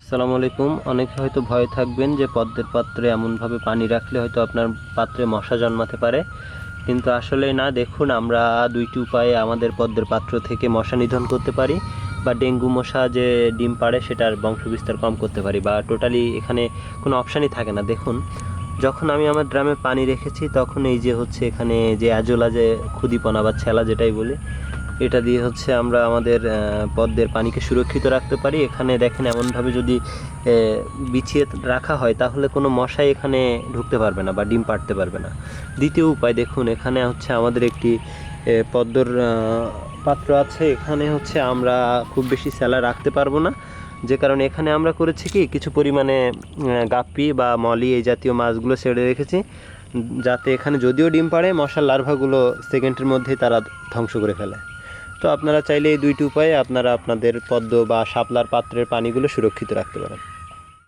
আসসালামু আলাইকুম। অনেকে হয়তো ভয়ে থাকবেন যে পদ্মের পাত্রে এমনভাবে পানি রাখলে হয়তো আপনার পাত্রে মশা জন্মাতে পারে, কিন্তু আসলে না। দেখুন, আমরা দুইটি উপায়ে আমাদের পদ্মের পাত্র থেকে মশা নিধন করতে পারি, বা ডেঙ্গু মশা যে ডিম পাড়ে সেটার বংশবিস্তার কম করতে পারি, বা টোটালি এখানে কোনো অপশানই থাকে না। দেখুন, যখন আমি আমার ড্রামে পানি রেখেছি তখন এই যে হচ্ছে এখানে যে আজোলা, যে ক্ষুদিপনা বা ছেলা যেটাই বলি, এটা দিয়ে হচ্ছে আমরা আমাদের পদ্মের পানিকে সুরক্ষিত রাখতে পারি। এখানে দেখেন, এমনভাবে যদি বিছিয়ে রাখা হয় তাহলে কোনো মশাই এখানে ঢুকতে পারবে না বা ডিম পাড়তে পারবে না। দ্বিতীয় উপায়, দেখুন এখানে হচ্ছে আমাদের একটি পদ্মর পাত্র আছে। এখানে হচ্ছে আমরা খুব বেশি স্যালা রাখতে পারবো না, যে কারণে এখানে আমরা করেছি কি, কিছু পরিমাণে গাপ্পি বা মলি এই জাতীয় মাছগুলো ছেড়ে রেখেছি, যাতে এখানে যদিও ডিম পাড়ে, মশার লার্ভাগুলো সেকেন্ডের মধ্যেই তারা ধ্বংস করে ফেলে। তো আপনারা চাইলে এই দুইটি উপায়ে আপনারা আপনাদের পদ্ম বা শাপলার পাত্রের পানিগুলো সুরক্ষিত রাখতে পারেন।